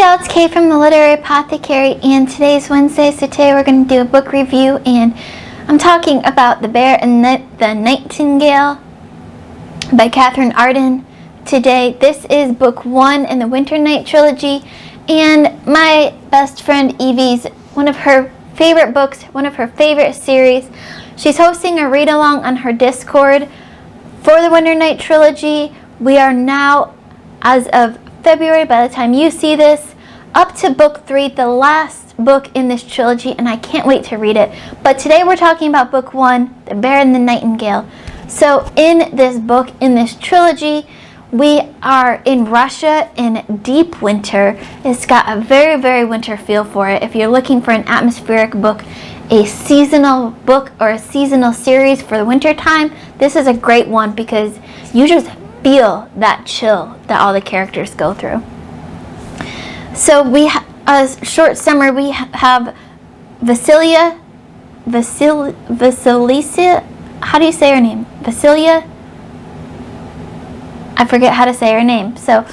y'all, it's Kay from the Literary Apothecary, and today's Wednesday, so today we're going to do a book review, and I'm talking about The Bear and the Nightingale by Katherine Arden today. This is book 1 in the Winternight Trilogy, and my best friend Evie's one of her favorite books, one of her favorite series. She's hosting a read-along on her Discord for the Winternight Trilogy. We are now, as of February, by the time you see this, up to book 3, the last book in this trilogy, and I can't wait to read it. But today we're talking about book 1, The Bear and the Nightingale. So in this book, in this trilogy, we are in Russia in deep winter. It's got a very, very winter feel for it. If you're looking for an atmospheric book, a seasonal book, or a seasonal series for the winter time, this is a great one because you just feel that chill that all the characters go through. So we a short summary. We have Vasilia. How do you say her name? Vasilia? I forget how to say her name, so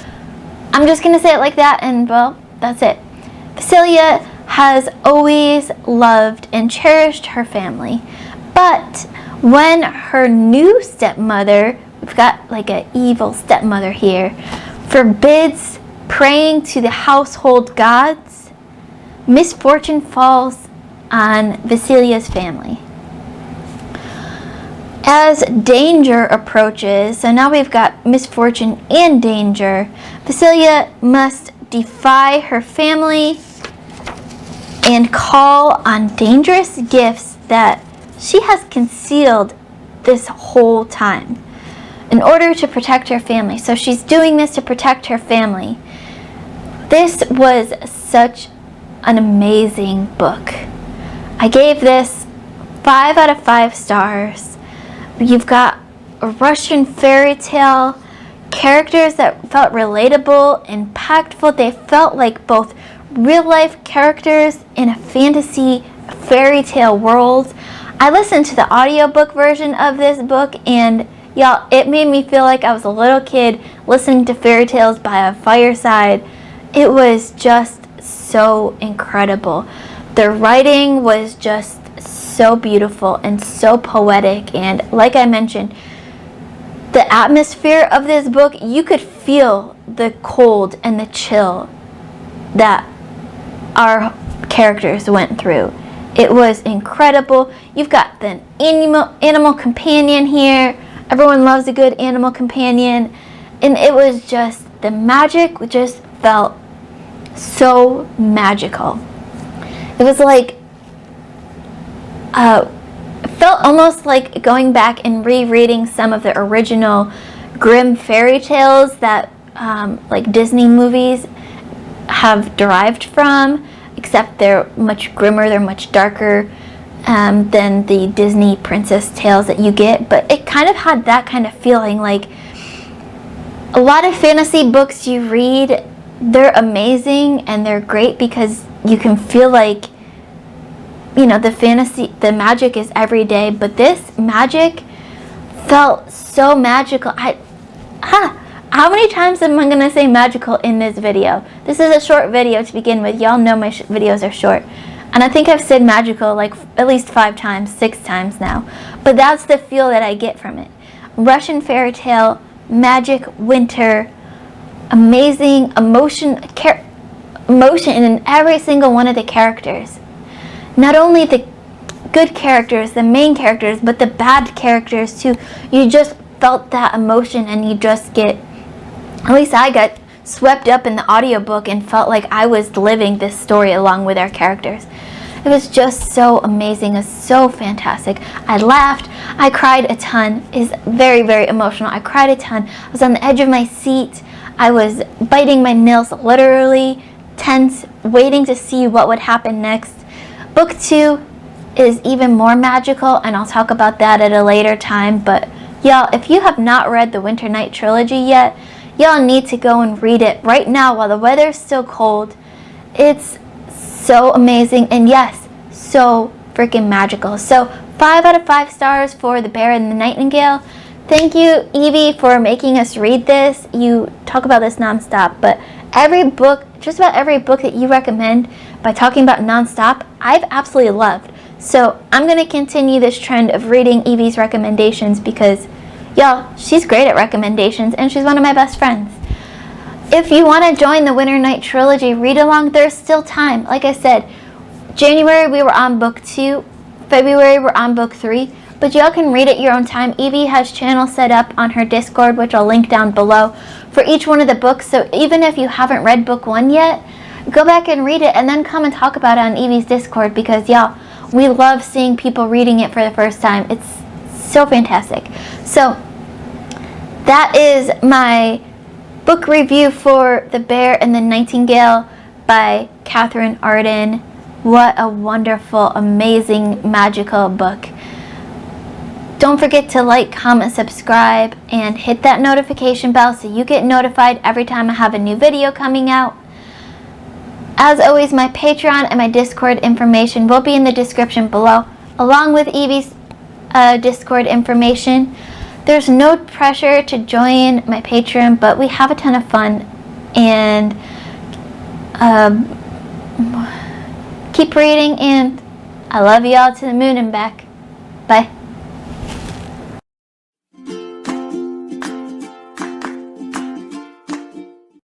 I'm just gonna say it like that, and well, that's it. Vasilia has always loved and cherished her family, but when her new stepmother, we've got like an evil stepmother here, forbids praying to the household gods, misfortune falls on Vasilia's family. As danger approaches, so now we've got misfortune and danger, Vasilia must defy her family and call on dangerous gifts that she has concealed this whole time in order to protect her family. So she's doing this to protect her family. This was such an amazing book. I gave this 5 out of 5 stars. You've got a Russian fairy tale, characters that felt relatable, impactful. They felt like both real life characters in a fantasy fairy tale world. I listened to the audiobook version of this book, and y'all, it made me feel like I was a little kid listening to fairy tales by a fireside. It was just so incredible. The writing was just so beautiful and so poetic, and like I mentioned, the atmosphere of this book, you could feel the cold and the chill that our characters went through. It was incredible. You've got the animal companion here. Everyone loves a good animal companion, and it was just, the magic just felt so magical. It was like it felt almost like going back and rereading some of the original Grimm fairy tales that like Disney movies have derived from, except they're much grimmer, they're much darker than the Disney princess tales that you get. But it kind of had that kind of feeling. Like a lot of fantasy books you read, they're amazing and they're great because you can feel like, you know, the magic is every day, but this magic felt so magical. How many times am I going to say magical in this video? This is a short video to begin with. Y'all know my videos are short. And I think I've said magical like at least 5 times, 6 times now. But that's the feel that I get from it. Russian fairy tale, magic, winter, amazing emotion in every single one of the characters. Not only the good characters, the main characters, but the bad characters too. You just felt that emotion, and you just get, at least I got swept up in the audiobook and felt like I was living this story along with our characters. It was just so amazing. It was so fantastic. I laughed. I cried a ton. It's very, very emotional. I cried a ton. I was on the edge of my seat. I was biting my nails, literally tense, waiting to see what would happen next. Book 2 is even more magical, and I'll talk about that at a later time. But y'all, if you have not read the Winternight Trilogy yet, y'all need to go and read it right now while the weather's still cold. It's so amazing, and yes, so freaking magical. So 5 out of 5 stars for The Bear and the Nightingale. Thank you, Evie, for making us read this. You talk about this nonstop, but every book, just about every book that you recommend by talking about nonstop, I've absolutely loved. So I'm going to continue this trend of reading Evie's recommendations because, y'all, she's great at recommendations and she's one of my best friends. If you want to join the Winternight Trilogy read along, there's still time. Like I said, January we were on book 2, February we're on book 3, but y'all can read at your own time. Evie has channels set up on her Discord, which I'll link down below, for each one of the books. So even if you haven't read book 1 yet, go back and read it and then come and talk about it on Evie's Discord because, y'all, we love seeing people reading it for the first time. It's so fantastic. So that is my book review for The Bear and the Nightingale by Katherine Arden. What a wonderful, amazing, magical book. Don't forget to like, comment, subscribe, and hit that notification bell so you get notified every time I have a new video coming out. As always, my Patreon and my Discord information will be in the description below, along with Evie's Discord information. There's no pressure to join my Patreon, but we have a ton of fun, and keep reading, and I love you all to the moon and back. Bye.